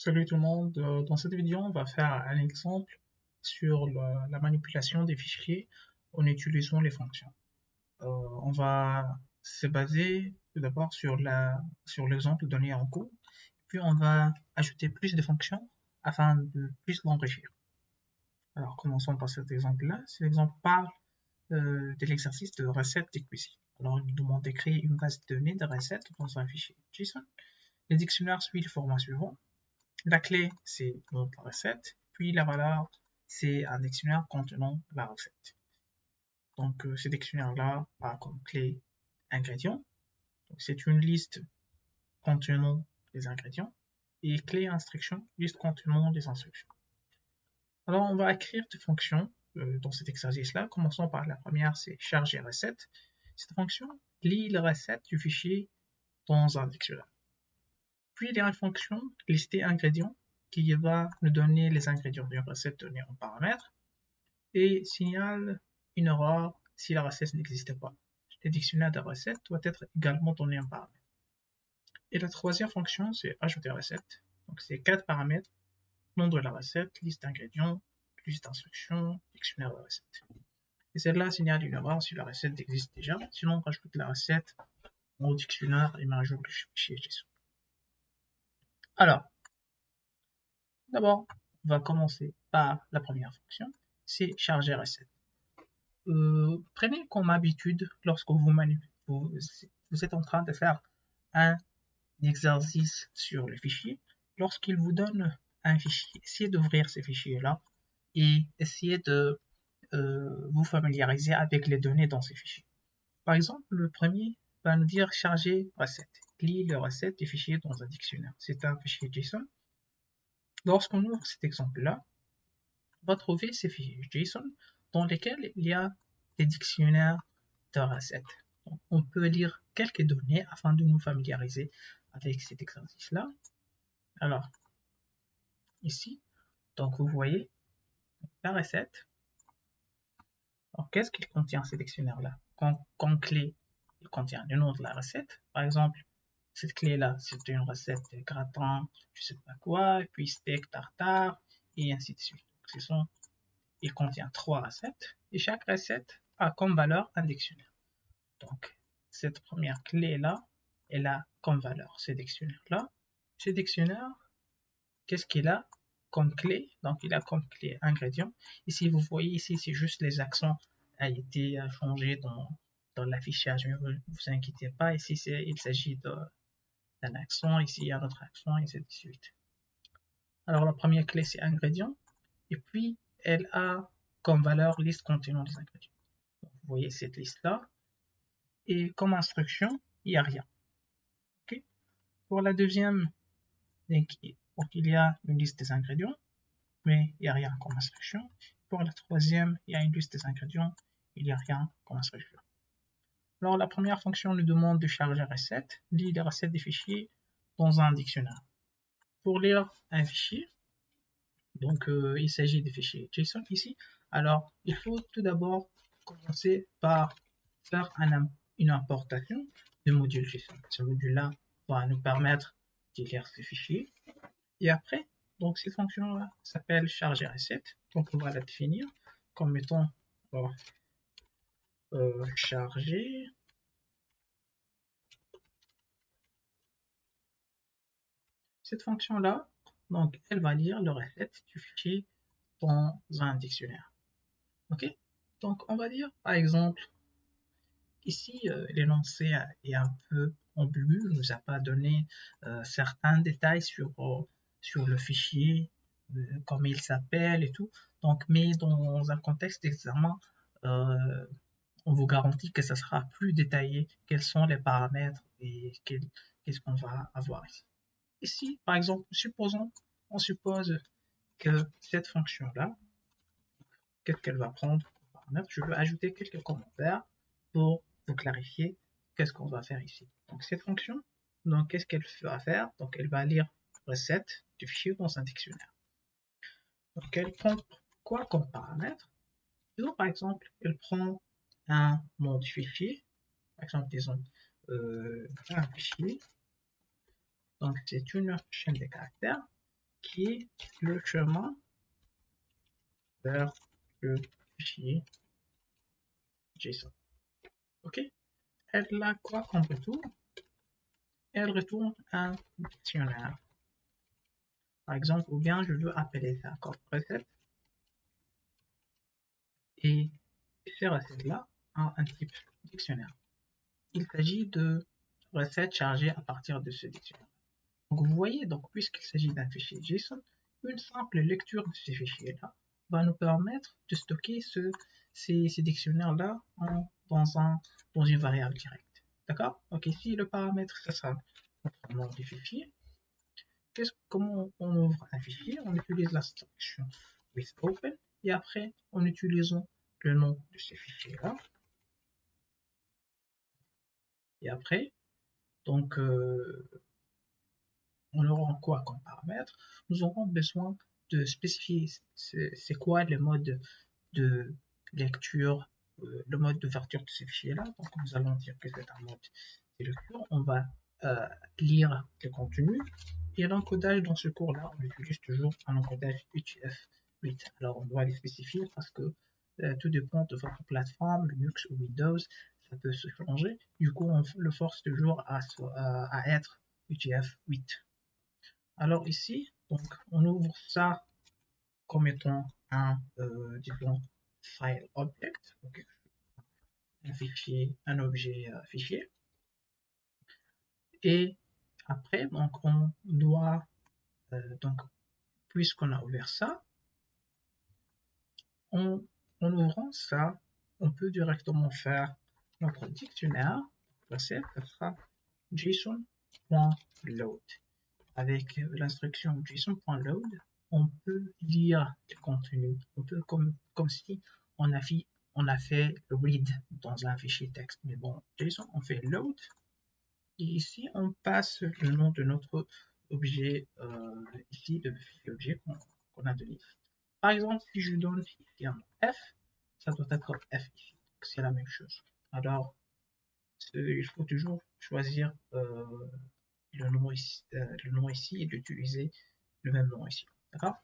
Salut tout le monde, dans cette vidéo on va faire un exemple sur la manipulation des fichiers en utilisant les fonctions. On va se baser tout d'abord sur l'exemple donné en cours, puis on va ajouter plus de fonctions afin de plus l'enrichir. Alors commençons par cet exemple-là. Cet exemple parle de l'exercice de recette de cuisine. Alors il nous demande de créer une base de données de recettes dans un fichier JSON. Le dictionnaire suit le format suivant. La clé, c'est notre recette, puis la valeur, c'est un dictionnaire contenant la recette. Donc, ce dictionnaire-là a comme clé ingrédients. C'est une liste contenant les ingrédients. Et clé instruction, liste contenant les instructions. Alors, on va écrire des fonctions dans cet exercice-là. Commençons par la première, c'est charger recette. Cette fonction lit la recette du fichier dans un dictionnaire. Puis il y a une fonction lister ingrédients qui va nous donner les ingrédients d'une recette donnée en paramètres et signale une erreur si la recette n'existe pas. Le dictionnaire de recettes doit être également donné en paramètres. Et la troisième fonction, c'est ajouter recette. Donc c'est 4 paramètres, nom de la recette, liste d'ingrédients, liste d'instructions, dictionnaire de recette. Et celle-là signale une erreur si la recette existe déjà, sinon on rajoute la recette au dictionnaire et met à jour le fichier JSON. Alors, d'abord, on va commencer par la première fonction, c'est charger recette. Prenez comme habitude, lorsque vous êtes en train de faire un exercice sur le fichier, lorsqu'il vous donne un fichier, essayez d'ouvrir ce fichier-là et essayez de vous familiariser avec les données dans ces fichiers. Par exemple, le premier va nous dire charger recette. Lis les recettes des fichiers dans un dictionnaire. C'est un fichier JSON. Lorsqu'on ouvre cet exemple-là, on va trouver ces fichiers JSON dans lesquels il y a des dictionnaires de recettes. Donc, on peut lire quelques données afin de nous familiariser avec cet exercice-là. Alors, ici, donc vous voyez la recette. Alors, qu'est-ce qu'il contient ce dictionnaire-là? Comme clé, il contient le nom de la recette. Par exemple, cette clé-là, c'est une recette de gratin, je sais pas quoi, et puis steak tartare, et ainsi de suite. Il contient 3 recettes, et chaque recette a comme valeur un dictionnaire. Donc, cette première clé-là, elle a comme valeur ce dictionnaire-là. Ce dictionnaire, qu'est-ce qu'il a comme clé? Donc, il a comme clé ingrédient. Ici, vous voyez, ici, c'est juste les accents a été changé dans l'affichage. Ne vous inquiétez pas, ici, il s'agit d'un accent, ici, il y a un autre accent, et ainsi de suite. Alors, la première clé, c'est ingrédient. Et puis, elle a comme valeur liste contenant les ingrédients. Donc, vous voyez cette liste-là. Et comme instruction, il n'y a rien. Okay. Pour la deuxième, donc, il y a une liste des ingrédients, mais il n'y a rien comme instruction. Pour la troisième, il y a une liste des ingrédients, il n'y a rien comme instruction. Alors la première fonction nous demande de charger recette, lire les recettes des fichiers dans un dictionnaire. Pour lire un fichier, donc il s'agit des fichiers JSON ici, alors il faut tout d'abord commencer par faire une importation de module JSON. Ce module-là va nous permettre de lire ces fichiers. Et après, donc cette fonction-là s'appelle charger recette. Donc on va la définir comme étant charger. Cette fonction-là, donc elle va lire le recette du fichier dans un dictionnaire. Ok? Donc on va dire par exemple ici, l'énoncé est un peu ambigu, il ne nous a pas donné certains détails sur le fichier, comment il s'appelle et tout. Donc, mais dans un contexte d'examen, on vous garantit que ça sera plus détaillé, quels sont les paramètres et qu'est-ce qu'on va avoir ici. Ici, par exemple, on suppose que cette fonction-là, qu'est-ce qu'elle va prendre comme paramètre? Je veux ajouter quelques commentaires pour vous clarifier qu'est-ce qu'on va faire ici. Donc cette fonction, donc qu'est-ce qu'elle va faire? Donc elle va lire recette du fichier dans un dictionnaire. Donc elle prend quoi comme paramètre? Disons par exemple, elle prend un nom du fichier, par exemple disons un fichier, donc c'est une chaîne de caractères, qui est le chemin vers le fichier JSON. Ok? Elle a quoi comme retour? Elle retourne un dictionnaire. Par exemple, ou bien je veux appeler ça comme recette. Et ces recettes-là ont un type dictionnaire. Il s'agit de recettes chargées à partir de ce dictionnaire. Donc vous voyez, donc puisqu'il s'agit d'un fichier JSON, une simple lecture de ces fichiers-là va nous permettre de stocker ces dictionnaires-là dans une variable directe. D'accord? Donc ici, le paramètre, ça sera notre nom du fichier. Comment on ouvre un fichier? On utilise l'instruction with open et après, en utilisant le nom de ce fichier-là. Et après, donc, on aura quoi comme paramètre? Nous aurons besoin de spécifier c'est quoi le mode de lecture, le mode d'ouverture de ce fichier-là. Donc, nous allons dire que c'est un mode de lecture. On va lire le contenu. Et l'encodage dans ce cours-là, on utilise toujours un encodage UTF-8. Alors, on doit les spécifier parce que tout dépend de votre plateforme, Linux ou Windows, ça peut se changer. Du coup, on le force toujours à être UTF-8. Alors ici, donc, on ouvre ça comme étant un disons, file object, donc un fichier, un objet fichier. Et après, donc, on doit, donc, puisqu'on a ouvert ça, en ouvrant ça, on peut directement faire notre dictionnaire. Ça sera json.load. Avec l'instruction json.load, on peut lire le contenu. On peut comme si on a fait le read dans un fichier texte. Mais bon, JSON, on fait load. Et ici, on passe le nom de notre objet, ici, de l'objet qu'on a donné. Par exemple, si je donne ici un F, ça doit être F ici. C'est la même chose. Alors, il faut toujours choisir le nom ici et d'utiliser le même nom ici. D'accord?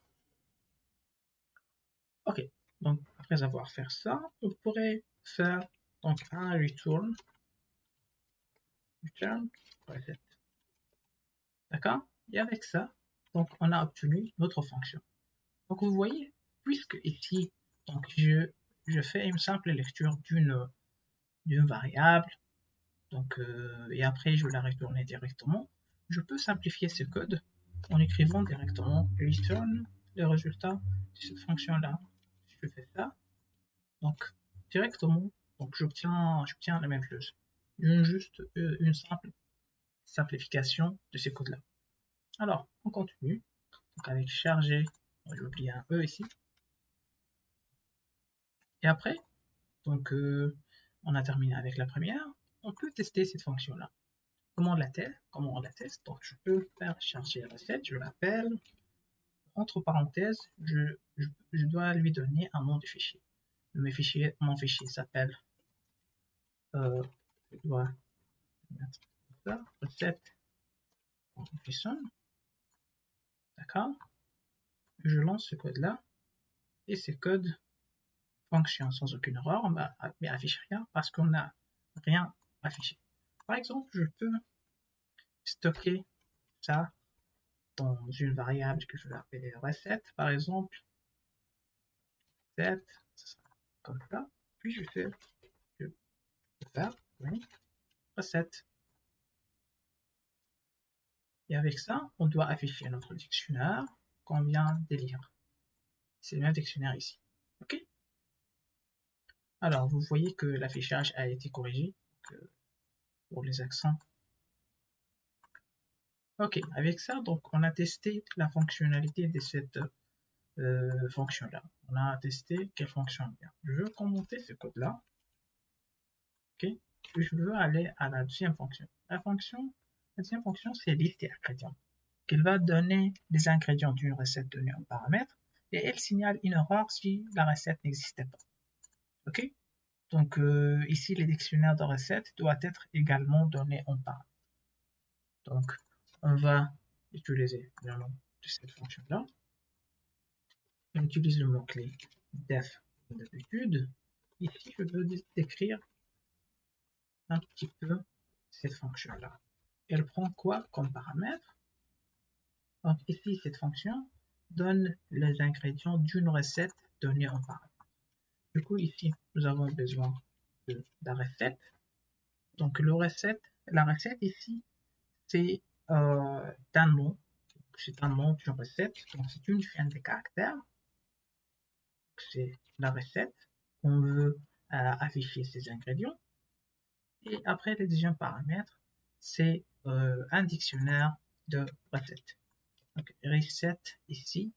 Ok. Donc, après avoir fait ça, on pourrait faire donc un return reset. D'accord? Et avec ça, donc on a obtenu notre fonction. Donc vous voyez, puisque ici, donc je fais une simple lecture d'une variable, donc et après je vais la retourner directement, je peux simplifier ce code en écrivant directement return le résultat de cette fonction-là. Si je fais ça, donc directement, donc j'obtiens la même chose. Une simple simplification de ces codes-là. Alors, on continue. Donc avec chargé, j'ai oublié un E ici. Et après, donc on a terminé avec la première. On peut tester cette fonction-là. Comment on la teste? Donc je peux faire charger recette, je l'appelle. Entre parenthèses, je dois lui donner un nom de fichier. Mon fichier s'appelle, je dois mettre ça, recette.json. D'accord? Je lance ce code-là et ce code fonctionne sans aucune erreur, mais affiche rien parce qu'on n'a rien affiché. Par exemple, je peux stocker ça dans une variable que je vais appeler recette, par exemple, recette, comme ça, puis je vais faire oui, recette. Et avec ça, on doit afficher notre dictionnaire qu'on vient de lire. C'est le même dictionnaire ici. Ok? Alors, vous voyez que l'affichage a été corrigé pour les accents. Ok, avec ça, donc on a testé la fonctionnalité de cette fonction-là. On a testé qu'elle fonctionne bien. Je veux commenter ce code-là. Ok, je veux aller à la deuxième fonction. La deuxième fonction, c'est liste des ingrédients. Elle va donner les ingrédients d'une recette donnée en paramètre et elle signale une erreur si la recette n'existait pas. Ok, donc ici, les dictionnaires de recettes doivent être également donnés en paramètre. Donc, on va utiliser le nom de cette fonction-là. On utilise le mot-clé def comme d'habitude. Ici, je veux décrire un petit peu cette fonction-là. Elle prend quoi comme paramètre? Donc ici, cette fonction donne les ingrédients d'une recette donnée en paramètre. Du coup, ici, nous avons besoin de la recette. Donc la recette ici, c'est un nom. C'est un nom d'une recette. Donc c'est une chaîne de caractères. C'est la recette. On veut afficher ces ingrédients. Et après, le deuxième paramètre, c'est un dictionnaire de recettes. Donc, recette ici,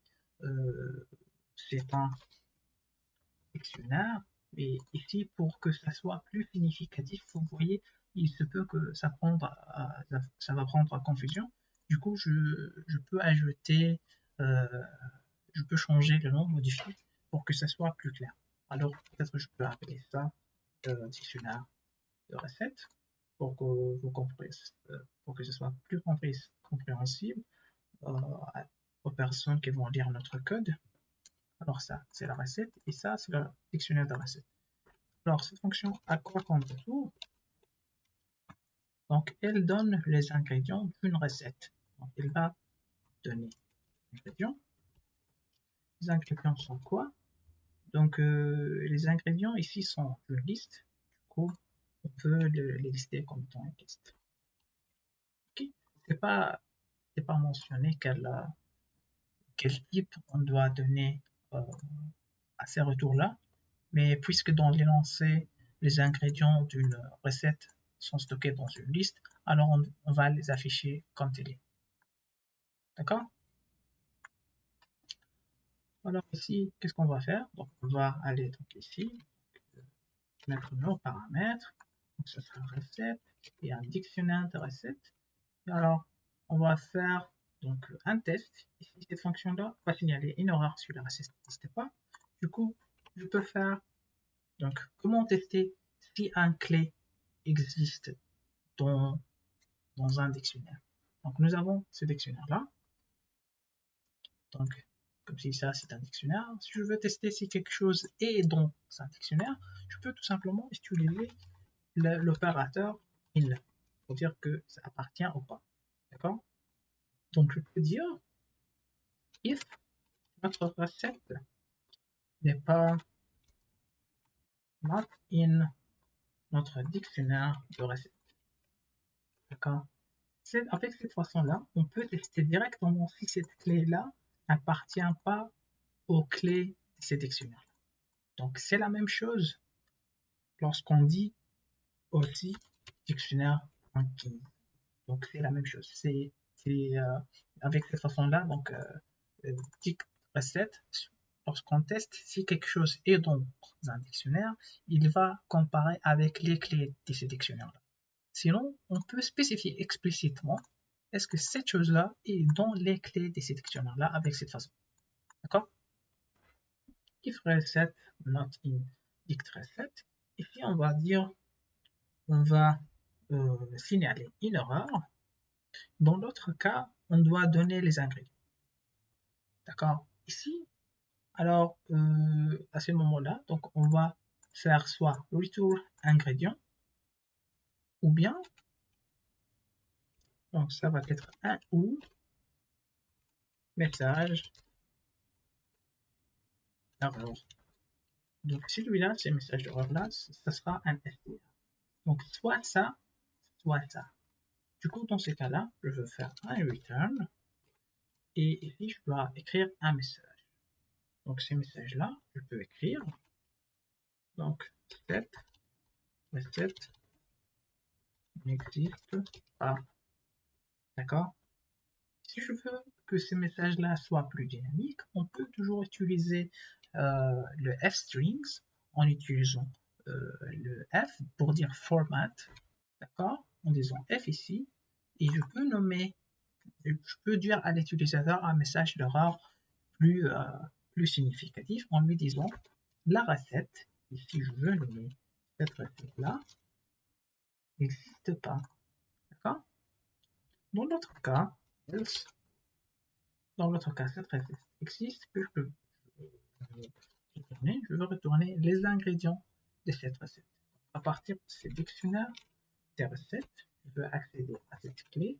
c'est un dictionnaire. Et ici, pour que ça soit plus significatif, vous voyez, il se peut que ça va prendre à confusion. Du coup, je peux ajouter, je peux changer le nom, modifier, pour que ça soit plus clair. Alors, peut-être que je peux appeler ça dictionnaire de recettes pour que vous compreniez, pour que ce soit plus compréhensible aux personnes qui vont lire notre code. Alors ça, c'est la recette, et ça, c'est le dictionnaire de recettes. Alors, cette fonction a quoi comme retour? Donc, elle donne les ingrédients d'une recette. Donc, elle va donner les ingrédients. Les ingrédients sont quoi? Donc, les ingrédients ici sont une liste. Du coup, on peut les lister comme étant une liste. Ok. C'est pas mentionné quel type on doit donner à ces retours-là, mais puisque dans l'énoncé, les ingrédients d'une recette sont stockés dans une liste, alors on va les afficher comme tel est. D'accord? Alors ici, qu'est-ce qu'on va faire? Donc on va aller donc ici, mettre nos paramètres, donc ce sera recette et un dictionnaire de recettes. Et alors, on va faire donc un test. Ici, cette fonction-là va signaler une erreur sur la recette n'existe pas. Du coup, je peux faire donc comment tester si un clé existe dans un dictionnaire. Donc nous avons ce dictionnaire-là. Donc, comme si ça c'est un dictionnaire. Si je veux tester si quelque chose est dans un dictionnaire, je peux tout simplement utiliser l'opérateur in pour dire que ça appartient ou pas. D'accord? Donc je peux dire if notre recette n'est pas not in notre dictionnaire de recettes. D'accord? Avec cette façon-là, on peut tester directement si cette clé-là n'appartient pas aux clés de ces dictionnaires. Donc c'est la même chose lorsqu'on dit aussi dictionnaire ranking. Donc c'est la même chose. Avec cette façon-là, donc recette, lorsqu'on teste si quelque chose est dans un dictionnaire, il va comparer avec les clés de ces dictionnaires-là. Sinon, on peut spécifier explicitement est-ce que cette chose-là est dans les clés de ces dictionnaires-là avec cette façon. D'accord? If reset not in dict reset. Ici, on va dire, on va signaler une erreur. Dans l'autre cas, on doit donner les ingrédients. D'accord? Ici, alors, à ce moment-là, donc on va faire soit retour ingrédient, ou bien, donc ça va être un ou message erreur. Donc celui-là, ce message d'erreur-là, ça sera un str. Donc soit ça, soit ça. Du coup, dans ces cas-là, je veux faire un return, et ici, je dois écrire un message. Donc ces messages-là, je peux écrire, donc cette recette n'existe pas. D'accord? Si je veux que ces messages-là soient plus dynamiques, on peut toujours utiliser le f-strings en utilisant le f pour dire format, d'accord, en disant f ici, et je peux dire à l'utilisateur un message d'erreur plus significatif en lui disant la recette, ici je veux nommer cette recette-là, n'existe pas, d'accord? Dans l'autre cas, else dans l'autre cas, cette recette existe, puisque je veux retourner les ingrédients de cette recette. À partir de ce dictionnaire des recettes, je veux accéder à cette clé,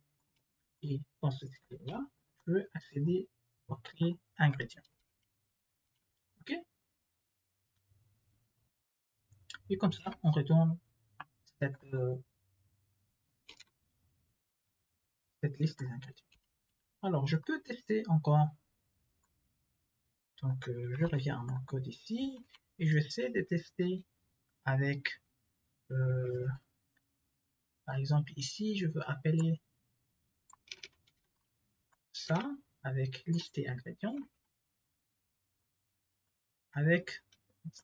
et dans cette clé-là, je veux accéder aux clés ingrédients. OK? Et comme ça, on retourne cette liste des ingrédients. Alors, je peux tester encore. Donc, je reviens à mon code ici, et je vais essayer de tester avec, par exemple, ici, je veux appeler ça avec liste des ingrédients, avec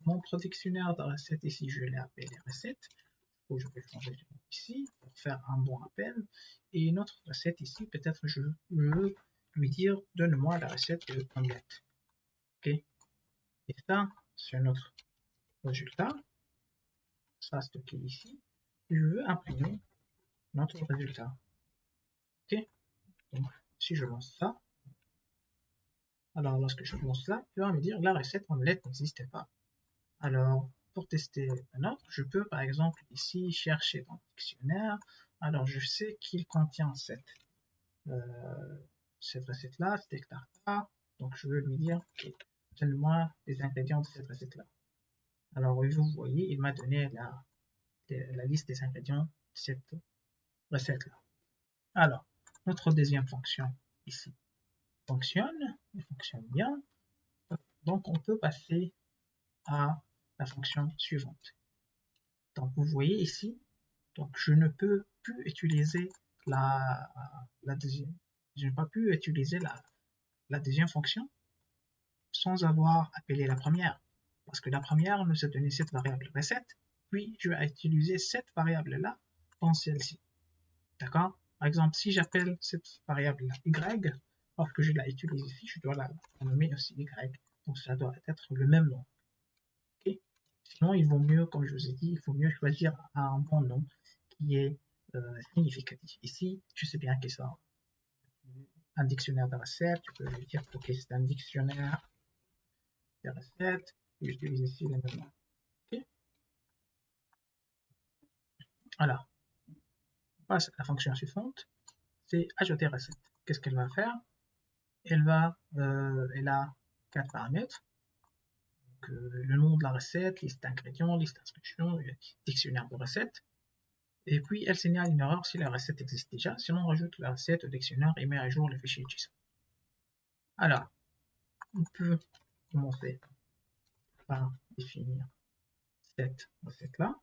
mon dictionnaire de recettes ici, je l'ai appelé recettes. Je vais changer ici pour faire un bon appel. Et une autre recette ici, peut-être je veux lui dire donne-moi la recette de omelette. Ok. Et ça, c'est notre résultat. Ça stocké ici. Et je veux imprimer notre résultat. Ok. Donc, si je lance ça, alors lorsque je lance là, il va me dire la recette omelette n'existe pas. Alors, pour tester un autre, je peux par exemple ici chercher dans le dictionnaire. Alors, je sais qu'il contient cette recette-là, steak tartare. Donc, je veux lui dire, ok, donne-moi les ingrédients de cette recette-là. Alors, vous voyez, il m'a donné la liste des ingrédients de cette recette-là. Alors, notre deuxième fonction ici fonctionne bien. Donc, on peut passer à la fonction suivante. Donc, vous voyez ici, donc je ne peux plus utiliser la deuxième. Je n'ai pas pu utiliser la deuxième fonction sans avoir appelé la première. Parce que la première nous a donné cette variable recette, puis je vais utiliser cette variable-là dans celle-ci. D'accord? Par exemple, si j'appelle cette variable y, lorsque je la utilise ici, je dois la nommer aussi y. Donc ça doit être le même nom. Okay? Sinon, il vaut mieux, comme je vous ai dit, il faut mieux choisir un bon nom qui est significatif. Ici, je sais bien que ça un dictionnaire de recettes, tu peux dire ok, c'est un dictionnaire de recettes, et j'utilise ici les mêmes noms. Okay? Alors, on passe à la fonction suivante, c'est ajouter recette. Qu'est-ce qu'elle va faire? Elle a 4 paramètres. Donc, le nom de la recette, liste d'ingrédients, liste d'instructions, dictionnaire de recettes. Et puis, elle signale une erreur si la recette existe déjà. Sinon, on rajoute la recette au dictionnaire et met à jour le fichier JSON. Alors, on peut commencer par définir cette recette-là.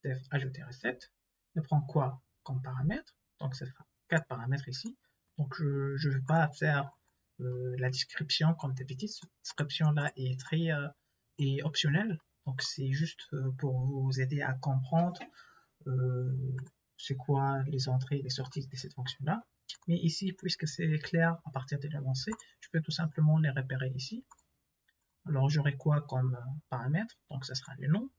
Def ajouter recette. Elle prend quoi comme paramètre? Donc, ce sera 4 paramètres ici. Donc, je ne vais pas faire la description comme d'habitude. Cette description-là est très optionnelle. Donc, c'est juste pour vous aider à comprendre c'est quoi les entrées et les sorties de cette fonction-là. Mais ici, puisque c'est clair à partir de l'avancée, je peux tout simplement les repérer ici. Alors, j'aurai quoi comme paramètre? Donc, ce sera le nom,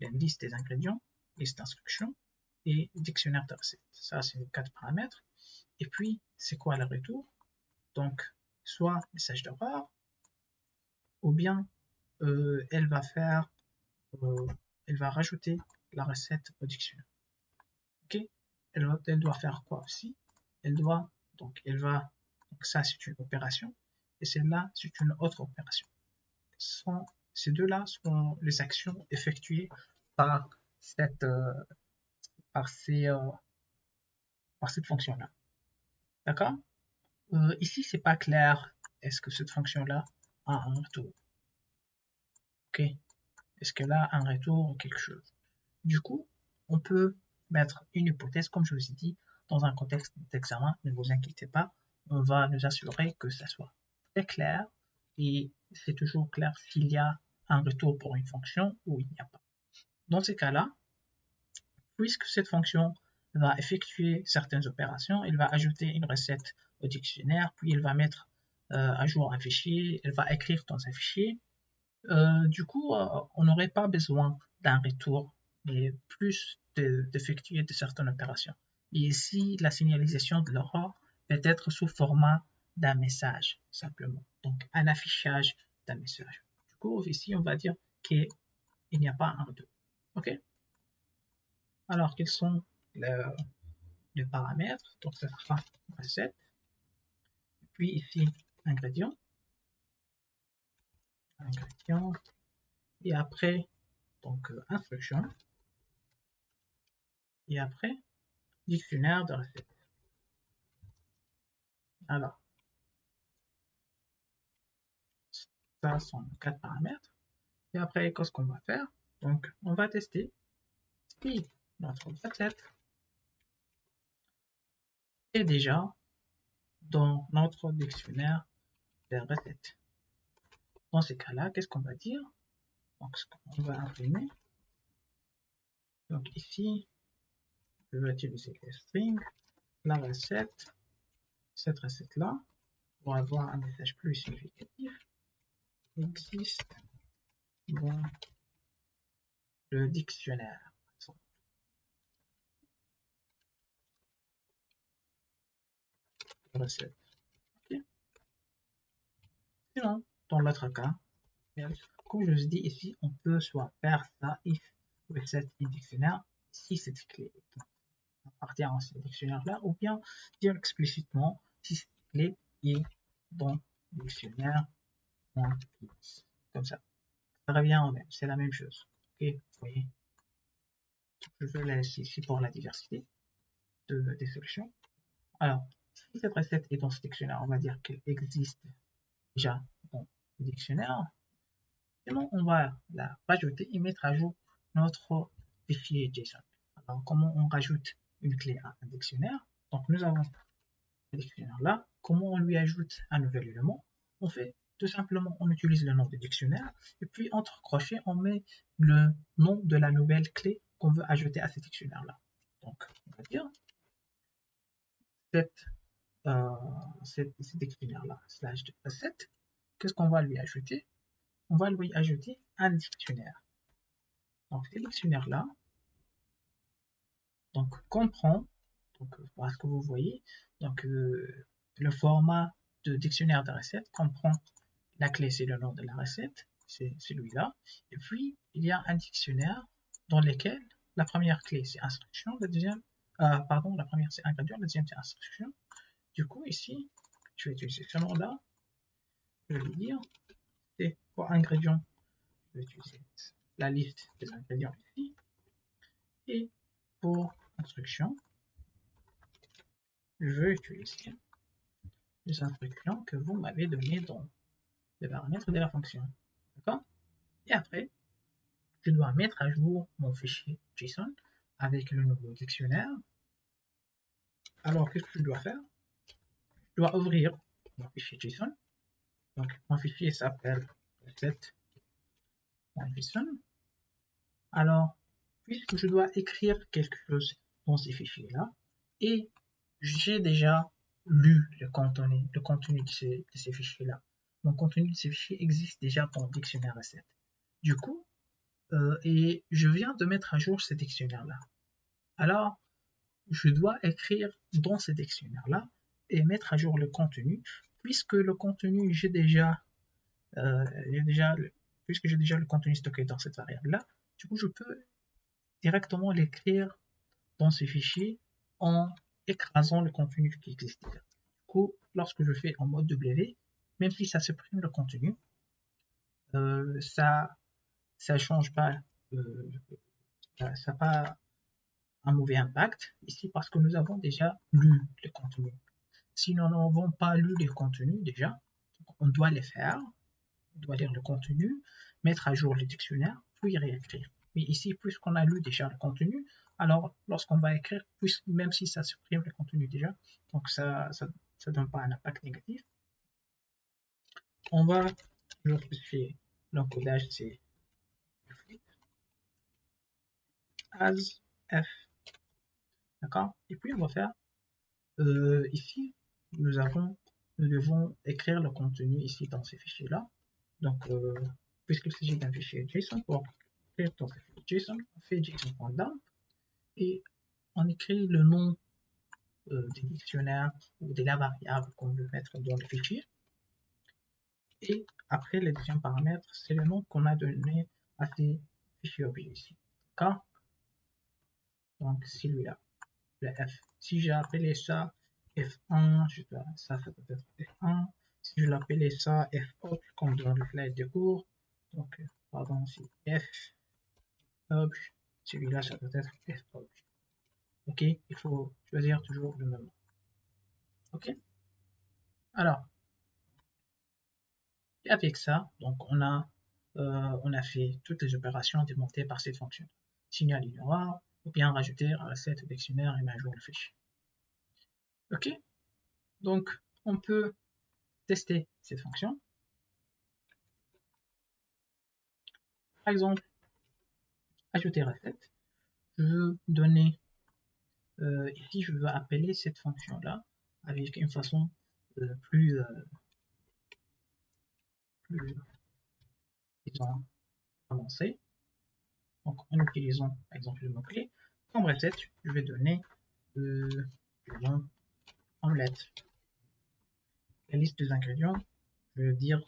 la liste des ingrédients, liste d'instructions et dictionnaire de recettes. Ça, c'est les 4 paramètres. Et puis, c'est quoi le retour? Donc, soit message d'erreur, ou bien elle va faire, elle va rajouter la recette au dictionnaire. Ok? Elle doit faire quoi aussi? Elle doit, donc ça c'est une opération, et celle-là c'est une autre opération. Ces deux-là sont les actions effectuées par cette, par cette fonction-là. D'accord? Ici, c'est pas clair. Est-ce que cette fonction-là a un retour? Ok? Est-ce qu'elle a un retour ou quelque chose? Du coup, on peut mettre une hypothèse, comme je vous ai dit, dans un contexte d'examen. Ne vous inquiétez pas, on va nous assurer que ça soit très clair et c'est toujours clair s'il y a un retour pour une fonction ou il n'y a pas. Dans ces cas-là, puisque cette fonction va effectuer certaines opérations, elle va ajouter une recette au dictionnaire, puis elle va mettre à jour un fichier, elle va écrire dans un fichier. Du coup, on n'aurait pas besoin d'un retour, mais plus d'effectuer de certaines opérations. Et ici, la signalisation de l'erreur peut être sous format d'un message, simplement. Donc, un affichage d'un message. Du coup, ici, on va dire qu'il n'y a pas un 2. OK? Alors, quels sont les paramètres? Donc, ça sera recette. Puis ici, ingrédients. Et après, donc, instruction. Et après, dictionnaire de recettes. Alors, ça sont 4 paramètres. Et après, qu'est-ce qu'on va faire? Donc, on va tester si notre recette est déjà dans notre dictionnaire des recettes. Dans ces cas-là, qu'est-ce qu'on va dire? Donc, on va imprimer. Donc ici, je vais utiliser les strings, la recette, cette recette-là, pour avoir un message plus significatif, existe dans le dictionnaire. Recette. Okay. Sinon, dans l'autre cas, comme je vous dis ici, on peut soit faire ça if recette in dictionnaire, si cette clé appartient à ce dictionnaire-là, ou bien dire explicitement si cette clé est dans le dictionnaire. Comme ça. Ça revient au même, c'est la même chose. Ok, vous voyez. Je veux la laisser ici pour la diversité des solutions. Alors, si cette recette est dans ce dictionnaire, on va dire qu'elle existe déjà dans le dictionnaire. Sinon, on va la rajouter et mettre à jour notre fichier JSON. Alors, comment on rajoute une clé à un dictionnaire? Donc, nous avons ce dictionnaire-là. Comment on lui ajoute un nouvel élément? On fait tout simplement, on utilise le nom du dictionnaire et puis entre crochets, on met le nom de la nouvelle clé qu'on veut ajouter à ce dictionnaire-là. Donc, on va dire ce dictionnaire-là, slash recette, qu'est-ce qu'on va lui ajouter? On va lui ajouter un dictionnaire. Donc, ce dictionnaire-là, donc, comprend, donc, voilà ce que vous voyez, donc, le format de dictionnaire de recettes comprend la clé, c'est le nom de la recette, c'est celui-là. Et puis, il y a un dictionnaire dans lequel la première clé, c'est instruction, la deuxième, pardon, la première, c'est ingrédient, la deuxième, c'est instruction. Du coup, ici, je vais utiliser ce nom-là. Je vais dire, c'est pour ingrédient, je vais utiliser la liste des ingrédients ici. Et pour instruction, je vais utiliser les instructions que vous m'avez données dans les paramètres de la fonction. D'accord? Et après, je dois mettre à jour mon fichier JSON avec le nouveau dictionnaire. Alors, qu'est-ce que je dois faire? Je dois ouvrir mon fichier JSON. Donc, mon fichier s'appelle recette.json. Alors, puisque je dois écrire quelque chose dans ces fichiers-là, et j'ai déjà lu le contenu de ces fichiers-là. Mon contenu de ces fichiers existe déjà dans le dictionnaire recette. Du coup, et je viens de mettre à jour ce dictionnaire-là. Alors, je dois écrire dans ce dictionnaire-là et mettre à jour le contenu, puisque le contenu, puisque j'ai déjà le contenu stocké dans cette variable-là, du coup, je peux directement l'écrire dans ce fichier en écrasant le contenu qui existe déjà. Du coup, lorsque je fais en mode W, même si ça supprime le contenu, ça change pas, ça n'a pas un mauvais impact ici parce que nous avons déjà lu le contenu. Si nous n'avons pas lu les contenus déjà, on doit les faire, on doit lire le contenu, mettre à jour le dictionnaire, puis réécrire. Mais ici, puisqu'on a lu déjà le contenu, alors lorsqu'on va écrire, même si ça supprime le contenu déjà, donc ça ne donne pas un impact négatif. On va spécifier l'encodage, c'est as f, d'accord? Et puis on va faire ici, nous devons écrire le contenu ici dans ces fichiers-là. Donc, puisqu'il s'agit d'un fichier JSON, pour écrire dans ce fichier JSON, on fait JSON.dump et on écrit le nom des dictionnaires ou de la variable qu'on veut mettre dans le fichier. Et après, le deuxième paramètre, c'est le nom qu'on a donné à ces fichiers objets ici. D'accord? Donc, celui-là, le F. Si j'ai appelé ça F1, ça peut être F1. Si je l'appelais ça F comme dans le slide de cours, donc, pardon, c'est F obj, celui-là, ça peut être F obj. Ok, il faut choisir toujours le même nom. Ok, alors, et avec ça, donc on a fait toutes les opérations démontées par cette fonction. Signal ignorant, ou bien rajouter un recette dictionnaire et mettre à jour le fichier. Ok, donc on peut tester cette fonction. Par exemple, ajouter recette. Je veux donner, ici je veux appeler cette fonction-là avec une façon plus, disons, avancée. Donc en utilisant par exemple le mot-clé, comme recette, je vais donner disons, omelette. La liste des ingrédients, je vais dire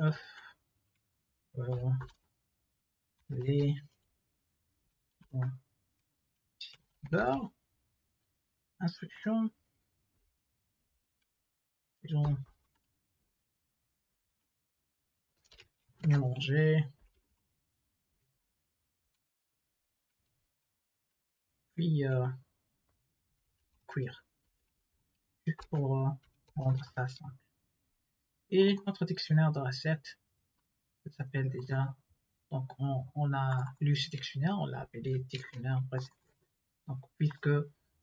œuf, lait, beurre, instruction, disons, mélanger, puis cuire, juste pour rendre ça simple. Et notre dictionnaire de recettes, ça s'appelle déjà, donc on a lu ce dictionnaire, on l'a appelé dictionnaire recette. Donc puisque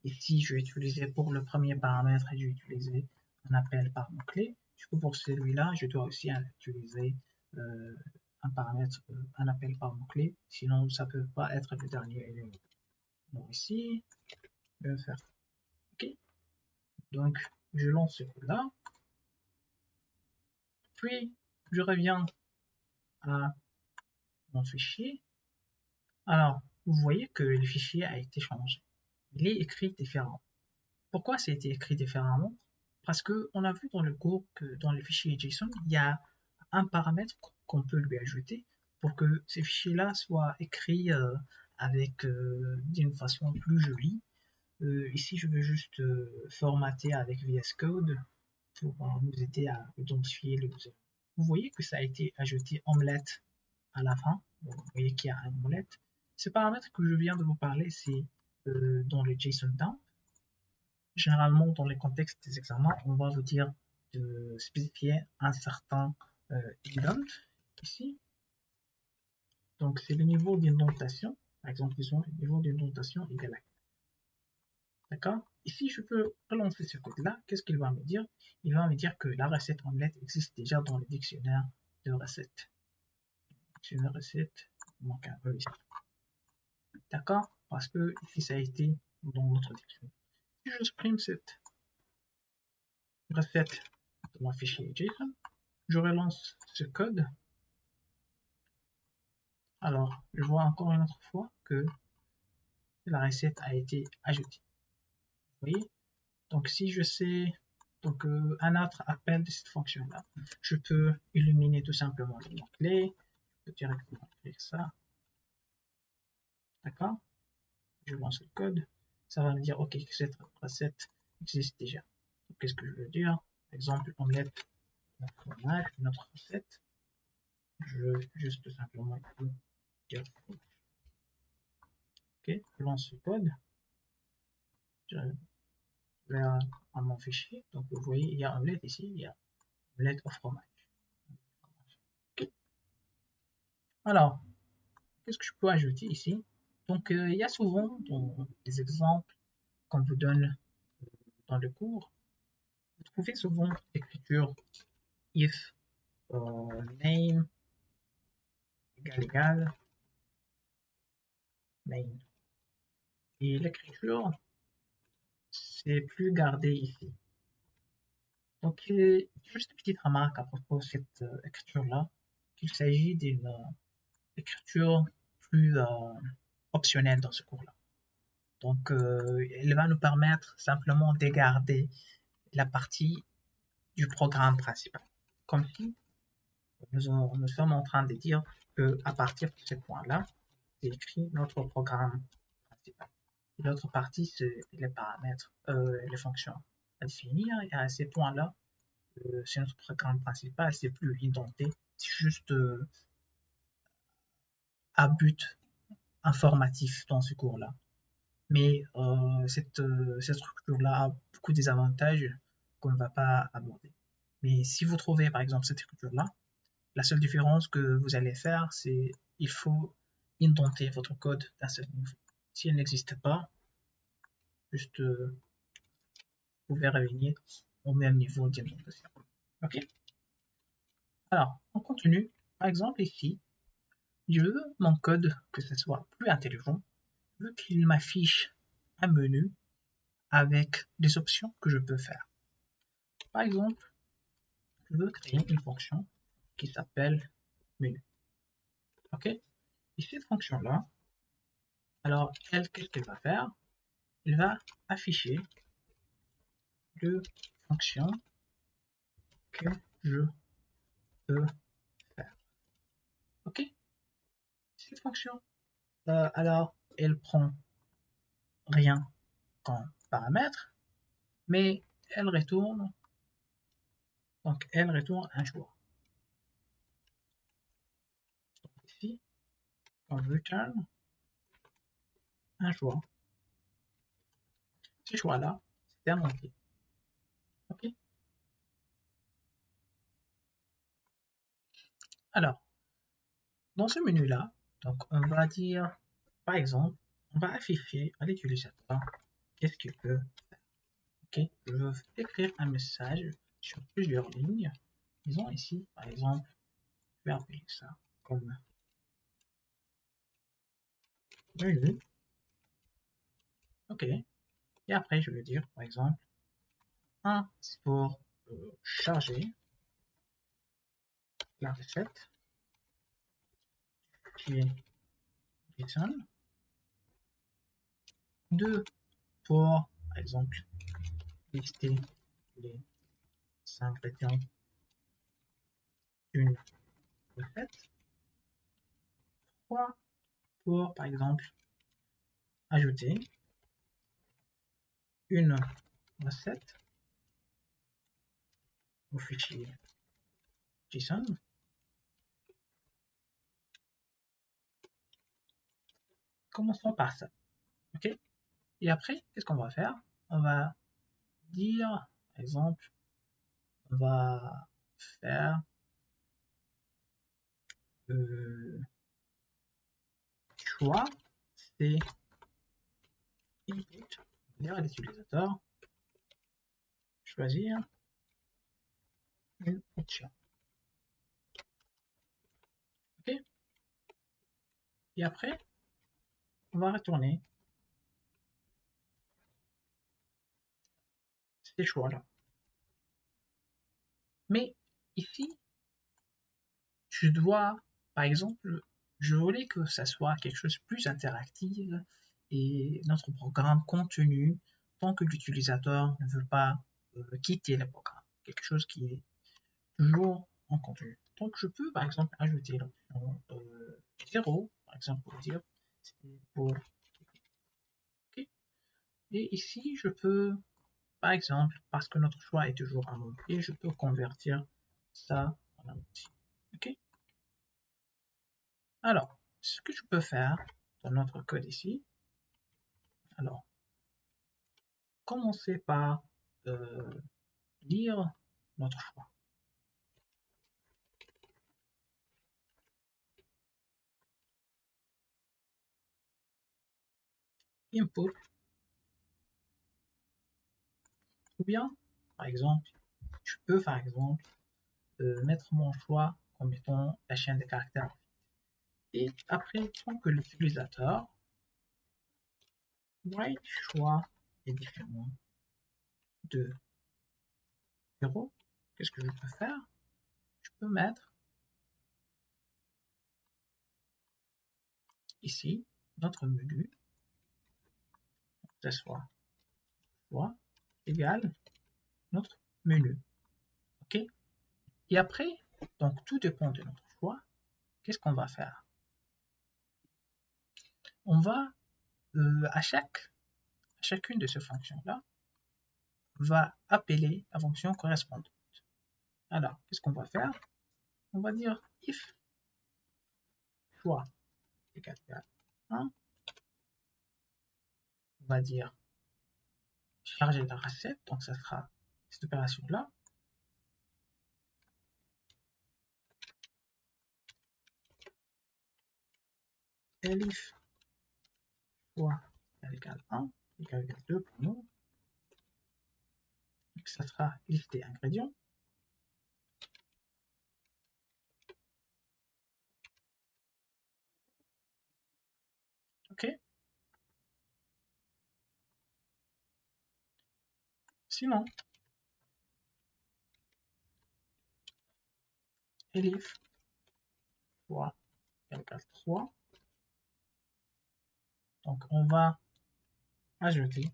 ici je vais utiliser pour le premier paramètre, je vais utiliser un appel par mot-clé, du coup pour celui-là, je dois aussi utiliser un paramètre, un appel par mot-clé, sinon ça ne peut pas être le dernier élément. Donc ici, je vais faire OK. Donc je lance ce code-là, puis je reviens à mon fichier. Alors, vous voyez que le fichier a été changé. Il est écrit différemment. Pourquoi ça a été écrit différemment? Parce qu'on a vu dans le cours que dans le fichier JSON, il y a un paramètre qu'on peut lui ajouter pour que ces fichiers-là soient écrits avec d'une façon plus jolie. Ici, je vais juste formater avec VS Code pour nous aider à identifier le besoin. Vous voyez que ça a été ajouté omelette à la fin. Vous voyez qu'il y a un omelette. Ce paramètre que je viens de vous parler, c'est dans le JSON dump. Généralement, dans les contextes des examens, on va vous dire de spécifier un certain indent ici. Donc, c'est le niveau d'indentation. Par exemple, disons le niveau d'indentation égal à 4. D'accord? Ici, je peux relancer ce code-là. Qu'est-ce qu'il va me dire? Il va me dire que la recette omelette existe déjà dans le dictionnaire de recettes. Dictionnaire recette, il manque un E ici. D'accord? Parce que ici, ça a été dans notre dictionnaire. Si je supprime cette recette de mon fichier JSON, je relance ce code. Alors, je vois encore une autre fois que la recette a été ajoutée. Vous voyez? Donc, si je sais donc, un autre appel de cette fonction-là, je peux éliminer tout simplement le mot-clé. Je peux directement écrire ça. D'accord? Je lance le code. Ça va me dire, OK, que cette recette existe déjà. Qu'est-ce que je veux dire? Par exemple, omelette au fromage, notre recette. Je veux juste tout simplement dire OK, je lance le code. Je vais à mon fichier. Donc, vous voyez, il y a omelette ici, il y a omelette au fromage. Okay. Alors, qu'est-ce que je peux ajouter ici? Donc, il y a souvent dans les exemples qu'on vous donne dans le cours, vous trouvez souvent l'écriture if name égale main. Et l'écriture, c'est plus gardé ici. Donc, juste une petite remarque à propos de cette écriture-là, qu'il s'agit d'une écriture plus optionnelle dans ce cours-là. Donc, elle va nous permettre simplement de garder la partie du programme principal. Comme si nous sommes en train de dire qu'à partir de ce point-là, c'est écrit notre programme principal. L'autre partie, c'est les paramètres, les fonctions à définir. Et à ces points-là, c'est notre programme principal, c'est plus indenté, c'est juste à but informatif dans ce cours-là. Mais cette structure-là a beaucoup de désavantages qu'on ne va pas aborder. Mais si vous trouvez par exemple cette structure-là, la seule différence que vous allez faire, c'est il faut indenter votre code d'un certain niveau. Si elle n'existe pas, juste vous pouvez revenir au même niveau d'indentation. Ok. Alors, on continue. Par exemple ici, je veux mon code que ce soit plus intelligent. Je veux qu'il m'affiche un menu avec des options que je peux faire. Par exemple, je veux créer une fonction qui s'appelle menu. Ok. Et cette fonction-là, alors elle, qu'est-ce qu'elle va faire? Elle va afficher deux fonctions que je peux faire. Ok. Cette fonction, alors, elle prend rien comme paramètre, mais elle retourne, donc elle retourne un choix. Donc ici, on return un choix. Ce choix-là, c'est un entier. Ok. Alors, dans ce menu-là, donc on va dire, par exemple, on va afficher à l'utilisateur qu'est-ce qu'il peut faire. Ok. Je veux écrire un message sur plusieurs lignes. Disons ici, par exemple, je vais appeler ça comme menu. Ok. Et après, je vais dire, par exemple, 1, c'est pour charger la recette qui est JSON. 2, pour, par exemple, lister les ingrédients d'une recette. 3, pour, par exemple, ajouter une recette au fichier JSON. Commençons par ça. Ok. Et après, qu'est-ce qu'on va faire? On va dire, par exemple, on va faire choix, c'est input, dire à l'utilisateur choisir une option. Ok. Et après, on va retourner ces choix-là. Mais ici, je dois, par exemple, je voulais que ça soit quelque chose de plus interactif et notre programme contenu tant que l'utilisateur ne veut pas quitter le programme. Quelque chose qui est toujours en continu. Donc je peux par exemple ajouter l'option 0, par exemple pour dire c'est pour okay. Et ici je peux par exemple, parce que notre choix est toujours un entier, je peux convertir ça en un entier. Ok. Alors, ce que je peux faire dans notre code ici, alors, commencer par lire notre choix. Input, ou bien, par exemple, je peux par exemple mettre mon choix comme étant la chaîne de caractères. Et après, tant que l'utilisateur white choix est différent de 0, qu'est-ce que je peux faire? Je peux mettre ici notre menu ce soit choix égale notre menu. OK? Et après, donc tout dépend de notre choix. Qu'est-ce qu'on va faire? On va, à chacune de ces fonctions-là, va appeler la fonction correspondante. Alors, qu'est-ce qu'on va faire? On va dire if choix égale 1. On va dire charger la recette, donc ça sera cette opération-là. Elif choix égale 1, égale 2 pour nous. Donc ça sera lister ingrédients. OK? Sinon, elif choix égale 3. Donc on va ajouter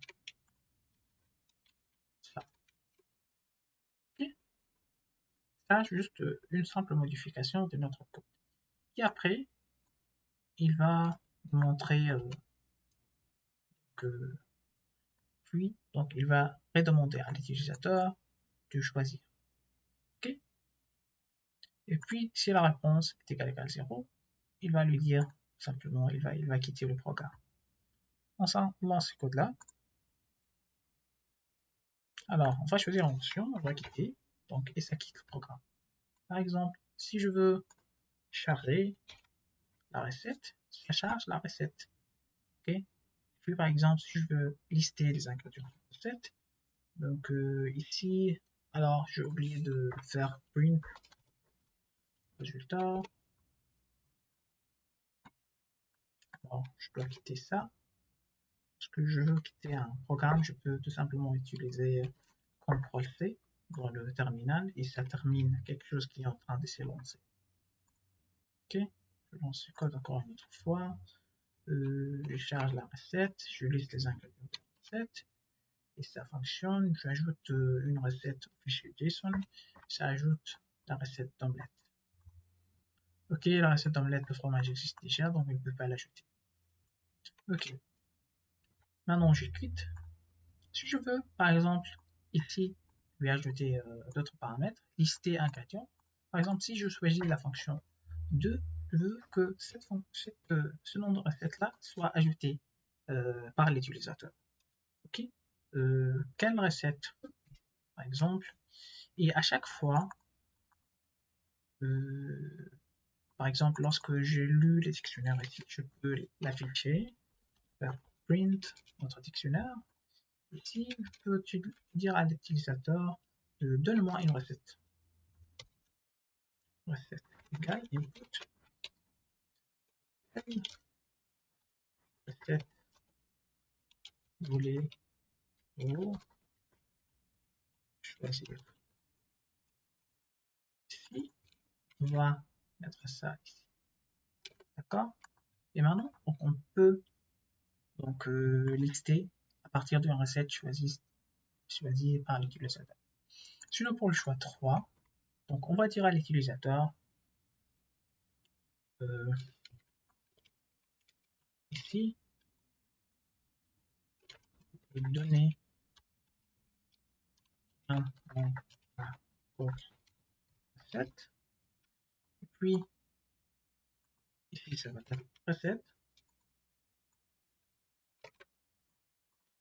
ça. Okay? Ça, juste une simple modification de notre code. Et après, il va montrer que puis, donc il va redemander à l'utilisateur de choisir. OK? Et puis, si la réponse est égale à 0, il va lui dire simplement, il va quitter le programme. On lance ce code-là. Alors, on va choisir une option, on va quitter, donc, et ça quitte le programme. Par exemple, si je veux charger la recette, ça charge la recette. OK? Puis, par exemple, si je veux lister les ingrédients de la recette, donc ici, alors j'ai oublié de faire print résultat. Alors, je dois quitter ça. Lorsque je veux quitter un programme, je peux tout simplement utiliser CTRL-C dans le terminal et ça termine quelque chose qui est en train de se lancer. Ok, je lance ce code encore une autre fois. Je charge la recette, je liste les ingrédients de la recette et ça fonctionne. J'ajoute une recette au fichier JSON, ça ajoute la recette d'omelette. Ok, la recette d'omelette de fromage existe déjà, donc on ne peut pas l'ajouter. Ok, maintenant je quitte. Si je veux, par exemple, ici, lui ajouter d'autres paramètres, lister ingrédients. Par exemple, si je choisis la fonction 2, je veux que ce nom de recette-là soit ajouté par l'utilisateur. Ok, quelle recette, par exemple, et à chaque fois, par exemple, lorsque j'ai lu les dictionnaires ici, je peux l'afficher, faire print notre dictionnaire. Ici, je peux dire à l'utilisateur de donne-moi une recette. Recette égale input. Recette voulez-vous choisir. Ici, on va mettre ça ici. D'accord? Et maintenant, on peut donc lister à partir d'une recette choisie par l'utilisateur. Sinon, pour le choix 3, donc on va dire à l'utilisateur ici, donner un nom à votre recette. Et puis, ici, ça va être recette.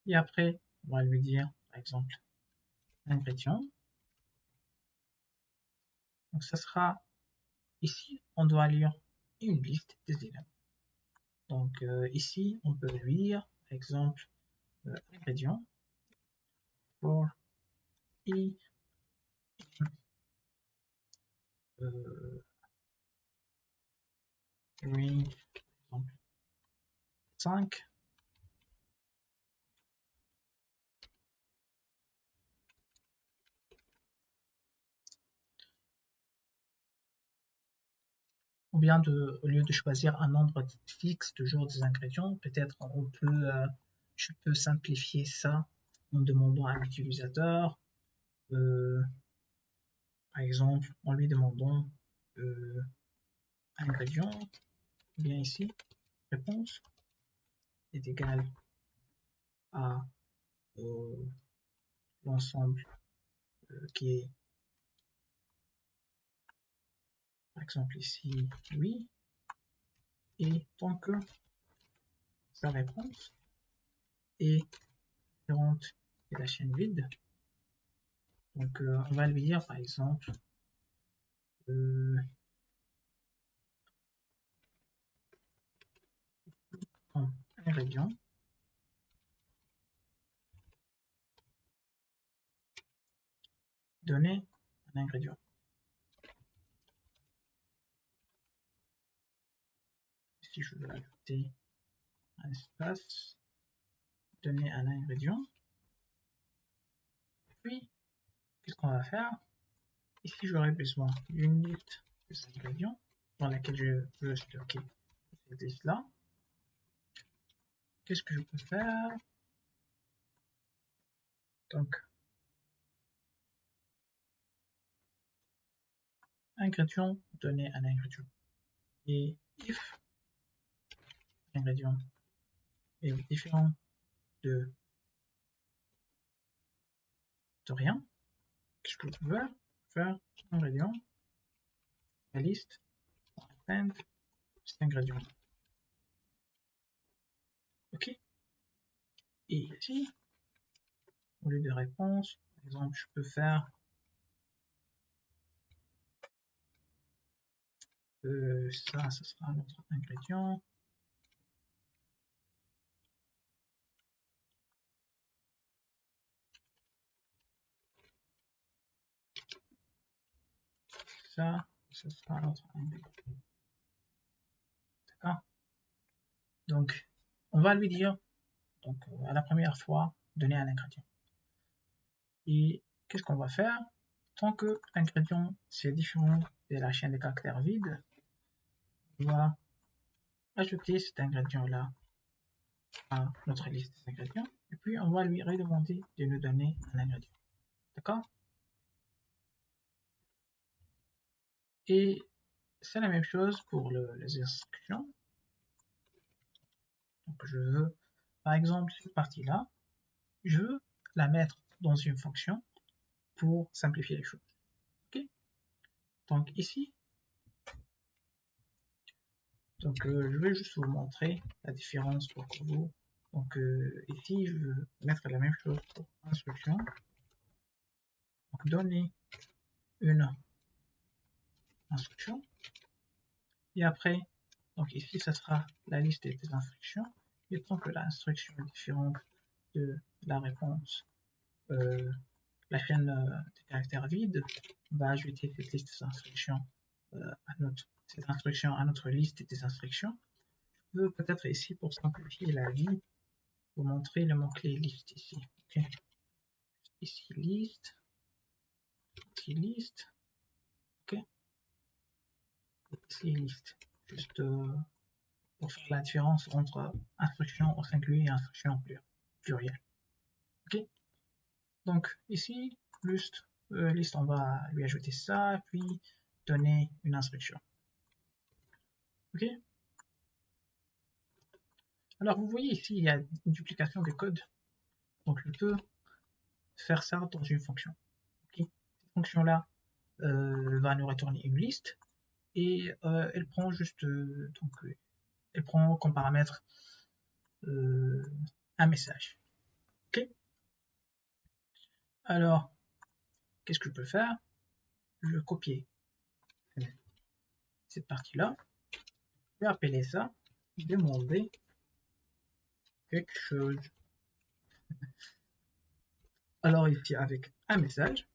Et après, on va lui dire, par exemple, ingrédients. Donc, ça sera ici, on doit lire une liste des éléments. Donc, ici, on peut lui dire, par exemple, ingrédients for i range, par exemple, 5. Ou bien au lieu de choisir un nombre fixe de jours des ingrédients, peut-être on peut je peux simplifier ça en demandant à l'utilisateur, par exemple, en lui demandant ingrédient, bien ici, réponse est égal à l'ensemble qui est, par exemple ici, oui, et tant que sa réponse est différente de la chaîne vide, donc on va lui dire par exemple en ingrédient, donner un ingrédient. Si je veux ajouter un espace, donner un ingrédient, puis qu'est-ce qu'on va faire? Ici j'aurai besoin d'une liste des ingrédients dans laquelle je veux stocker cette liste là. Qu'est-ce que je peux faire? Donc ingrédient, donner un ingrédient, et if ingrédient est différent de rien, qu'est-ce que je peux faire? Ingrédient, la liste, append cet ingrédient. Ok. Et ici, au lieu de réponse, par exemple, je peux faire ça, ce sera notre ingrédient. Ça, ce sera notre ingrédient. D'accord? Donc, on va lui dire, donc, à la première fois, donner un ingrédient. Et qu'est-ce qu'on va faire? Tant que l'ingrédient c'est différent de la chaîne de caractères vide, on va ajouter cet ingrédient-là à notre liste des ingrédients, et puis on va lui redemander de nous donner un ingrédient. D'accord? Et c'est la même chose pour les instructions. Donc je veux, par exemple, cette partie-là, je veux la mettre dans une fonction pour simplifier les choses. Ok? Donc ici, donc je vais juste vous montrer la différence pour vous. Donc ici, je veux mettre la même chose pour instruction. Donc donner une instruction. Et après, donc ici, ça sera la liste des instructions. Et tant que l'instruction est différente de la réponse, la chaîne des caractères vides, on va ajouter cette liste des instructions à notre liste des instructions. Je veux peut-être ici, pour simplifier la vie, vous montrer le mot-clé liste ici. Okay. Ici, liste. Ici, liste. Ok. Ici, liste. Juste pour faire la différence entre instruction au singulier et instruction au pluriel. Ok. Donc ici, liste, on va lui ajouter ça, puis donner une instruction. Ok. Alors vous voyez ici, il y a une duplication des codes. Donc je peux faire ça dans une fonction. Okay. Cette fonction-là va nous retourner une liste et elle prend juste elle prend comme paramètre un message. Ok. Alors qu'est-ce que je peux faire? Je vais copier cette partie-là, je vais appeler ça demander quelque chose. Alors ici avec un message.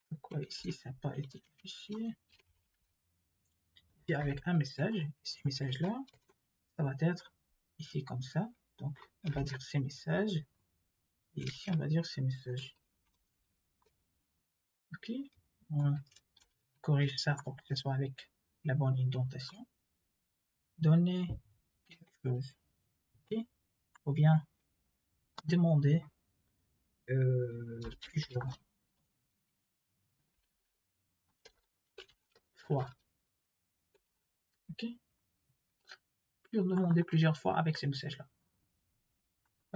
Pourquoi ici ça n'a pas été affiché? Et avec un message, et ce message-là, ça va être ici comme ça. Donc on va dire ces messages. Et ici on va dire ces messages. Ok, on corrige ça pour que ce soit avec la bonne indentation. donner quelque chose, ok, ou bien demander plusieurs fois, ok, demander plusieurs fois avec ces messages-là.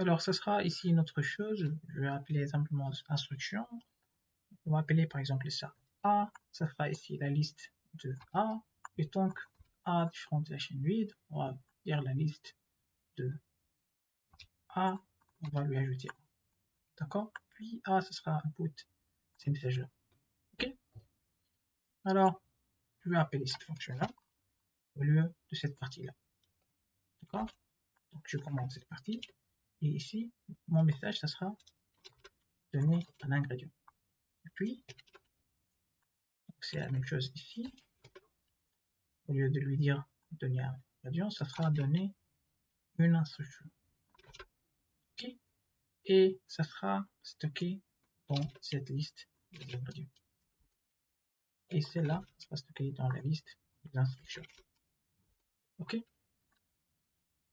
Alors, ce sera ici une autre chose. Je vais appeler simplement instruction. On va appeler par exemple ça A. Ça sera ici la liste de A. Et donc, A différentes de la chaîne vide. On va dire la liste de A. On va lui ajouter A. D'accord? Puis A, ce sera input ces messages-là. Ok? Alors, je vais appeler cette fonction-là au lieu de cette partie-là. D'accord? Donc, je commence cette partie. Et ici, mon message, ça sera donner un ingrédient. Et puis, c'est la même chose ici. Au lieu de lui dire donner un ingrédient, ça sera donner une instruction. Ok? Et ça sera stocké dans cette liste des ingrédients. Et celle-là sera stocké dans la liste des instructions. Ok?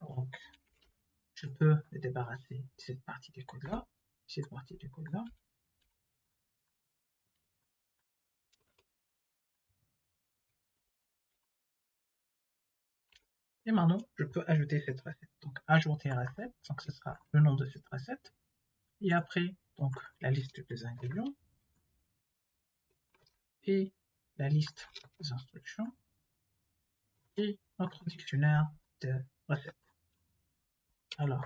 Donc, je peux me débarrasser de cette partie du code-là, cette partie du code-là. Et maintenant, je peux ajouter cette recette. Donc, ajouter recette, donc ce sera le nom de cette recette. Et après, donc, la liste des ingrédients. Et la liste des instructions. Et notre dictionnaire de recettes. Alors,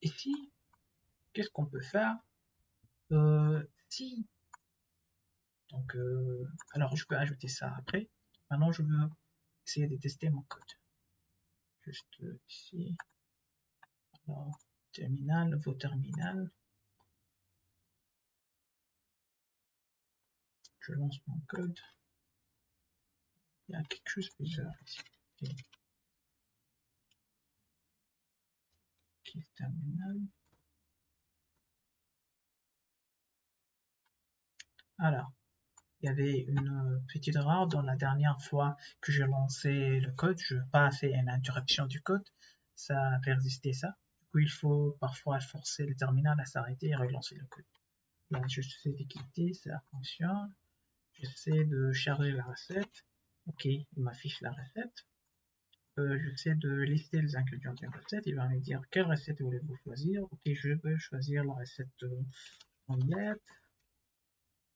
ici, qu'est-ce qu'on peut faire si, donc, alors je peux ajouter ça après. Maintenant, je veux essayer de tester mon code. Juste ici. Alors, terminal, nouveau terminal. Je lance mon code. Il y a quelque chose de bizarre ici. Okay. Terminal. Alors, il y avait une petite erreur dans la dernière fois que j'ai lancé le code. Je n'ai pas fait une interruption du code. Ça a persisté ça. Du coup, il faut parfois forcer le terminal à s'arrêter et relancer le code. Là, je sais de quitter, ça fonctionne. J'essaie de charger la recette. Ok, il m'affiche la recette. J'essaie de lister les ingrédients d'une recette. Il va me dire quelle recette voulez-vous choisir. Ok, je veux choisir la recette omelette.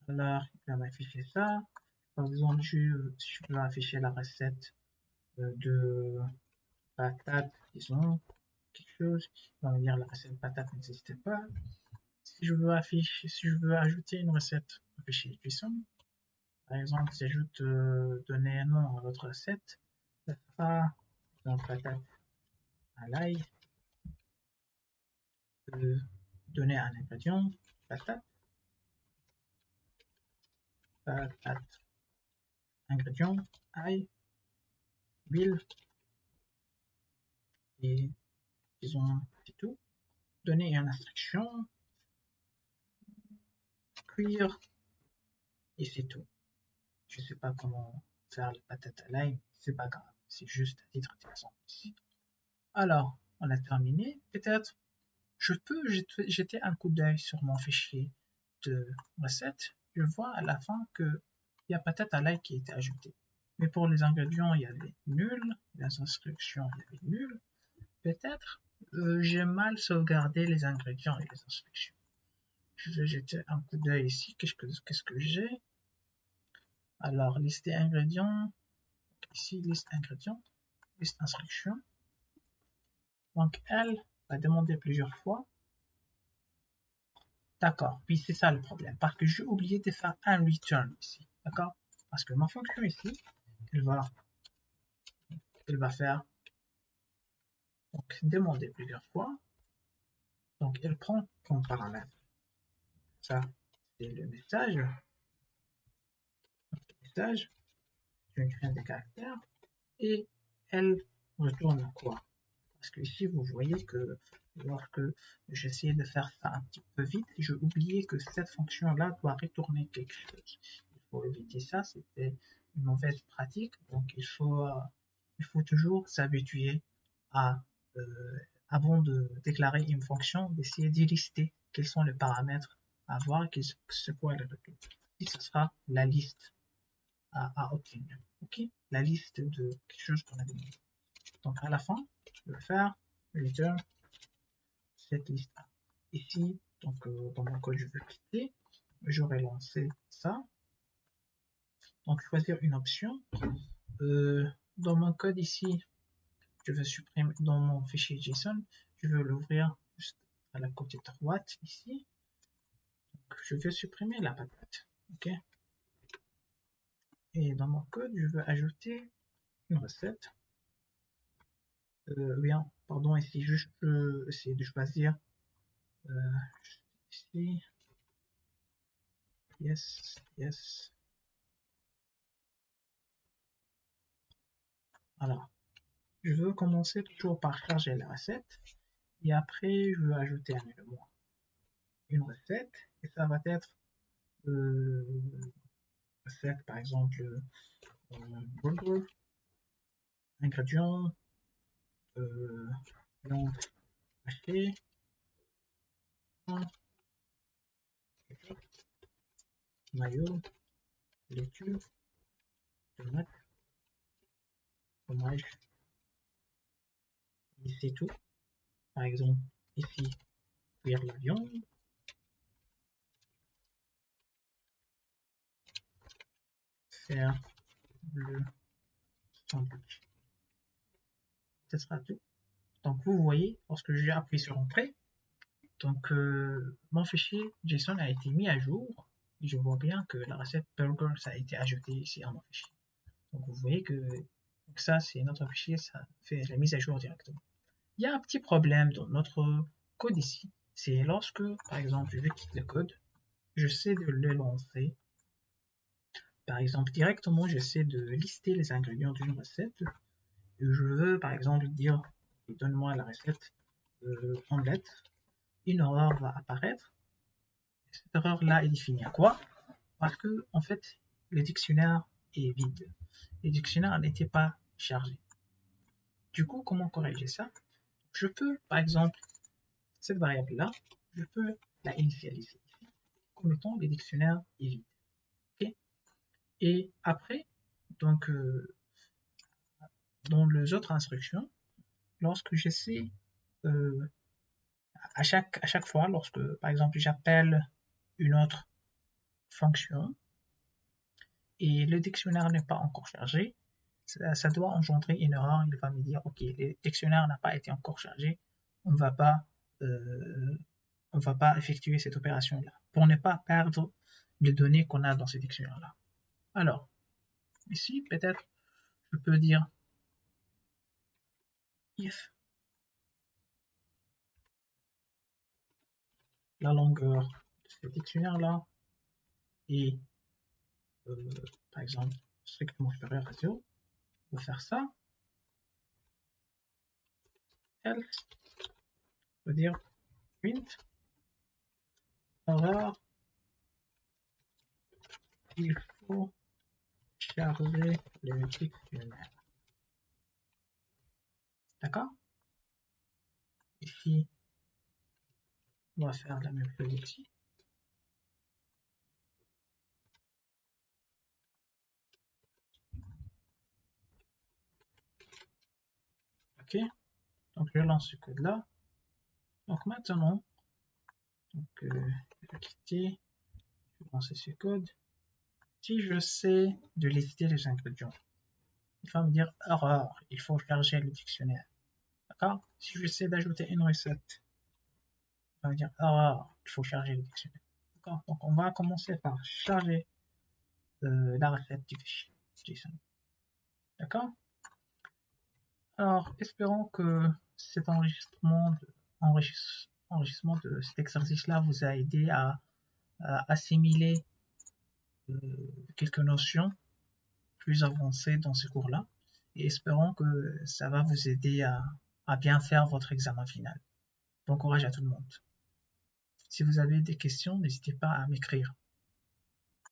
Alors, il va m'afficher ça. Par exemple, si je veux afficher la recette de patates, disons, quelque chose, il va me dire la recette patate n'existe pas. Si je veux ajouter une recette affichée cuisson, par exemple, si j'ajoute donner un nom à votre recette, ça sera dans patate à l'ail, donner un ingrédient, patate, patate, ingrédient, ail, huile, et disons, c'est tout. Donner une instruction, cuire, et c'est tout. Je sais pas comment faire la patate à l'ail, c'est pas grave, c'est juste à titre d'exemple ici. Alors, on a terminé. Peut-être je peux jeter un coup d'œil sur mon fichier de recette. Je vois à la fin qu'il y a patate à l'ail qui a été ajoutée. Mais pour les ingrédients, il y avait nul. Les instructions, il y avait nul. Peut-être j'ai mal sauvegardé les ingrédients et les instructions. Je vais jeter un coup d'œil ici. Qu'est-ce que j'ai? Alors, liste ingrédients. Ici, liste ingrédients. Liste instructions. Donc, elle va demander plusieurs fois. D'accord, puis c'est ça le problème, parce que j'ai oublié de faire un return ici, d'accord? Parce que ma fonction ici, elle va faire, donc demander plusieurs fois, donc elle prend comme paramètre, ça c'est le message, c'est une chaîne de caractères, et elle retourne quoi? Parce que ici vous voyez que lorsque j'essayais de faire ça un petit peu vite, j'ai oublié que cette fonction-là doit retourner quelque chose. Il faut éviter ça, c'était une mauvaise pratique, donc il faut il faut toujours s'habituer à, avant de déclarer une fonction, d'essayer d'y lister quels sont les paramètres à voir et c'est quoi le retour. Et ce sera la liste à obtenir. Ok, la liste de quelque chose qu'on a donné. Donc à la fin, je vais faire return cette liste A. Ici, donc dans mon code, je vais quitter, j'aurai lancé ça. Donc choisir une option. Dans mon code ici, je vais supprimer dans mon fichier JSON, je veux l'ouvrir juste à la côté droite ici. Donc, je vais supprimer la patate. Ok. Et dans mon code, je veux ajouter une recette. Bien, pardon, ici, je peux essayer de choisir ici. Yes, yes. Alors, je veux commencer toujours par charger la recette. Et après, je veux ajouter un élément, une recette. Et ça va être recette, par exemple, burger, ingrédients, viande hachée, maillot, laitue, tomate, fromage. Et c'est tout. Par exemple, ici, cuire la viande. Faire le sandwich. Ce sera tout. Donc vous voyez, lorsque j'ai appuyé sur Entrée, donc mon fichier JSON a été mis à jour. Et je vois bien que la recette burger, ça a été ajouté ici à mon fichier. Donc vous voyez que donc ça, c'est notre fichier, ça fait la mise à jour directement. Il y a un petit problème dans notre code ici. C'est lorsque, par exemple, je quitte le code, j'essaie de le lancer. Par exemple, directement, j'essaie de lister les ingrédients d'une recette. Je veux, par exemple, dire, donne-moi la recette omelette. Une erreur va apparaître. Cette erreur-là est définie à quoi? Parce que, en fait, le dictionnaire est vide. Le dictionnaire n'était pas chargé. Du coup, comment corriger ça? Je peux, par exemple, cette variable-là, je peux la initialiser ici, comme étant le dictionnaire est vide. Okay. Et après, donc, dans les autres instructions, lorsque j'essaie, à chaque fois, lorsque, par exemple, j'appelle une autre fonction et le dictionnaire n'est pas encore chargé, ça doit engendrer une erreur. Il va me dire, OK, le dictionnaire n'a pas été encore chargé, on ne va pas effectuer cette opération-là, pour ne pas perdre les données qu'on a dans ce dictionnaire-là. Alors, ici, peut-être, je peux dire if la longueur de ce dictionnaire-là est, par exemple, strictement supérieure à 0, on va faire ça. Else, on va dire print erreur, il faut charger le dictionnaire. D'accord? Ici, on va faire la même chose ici. Ok, donc je lance ce code-là. Donc maintenant, donc, je vais quitter, je vais lancer ce code. Si je sais de lister les ingrédients, il va me dire erreur, il faut charger le dictionnaire. D'accord? Si je sais d'ajouter une recette, il va me dire erreur, il faut charger le dictionnaire. D'accord? Donc on va commencer par charger la recette du fichier JSON. D'accord? Alors, espérons que cet enrichissement de cet exercice-là vous a aidé à assimiler quelques notions plus avancées dans ce cours-là. Et espérons que ça va vous aider à bien faire votre examen final. Bon courage à tout le monde. Si vous avez des questions, n'hésitez pas à m'écrire.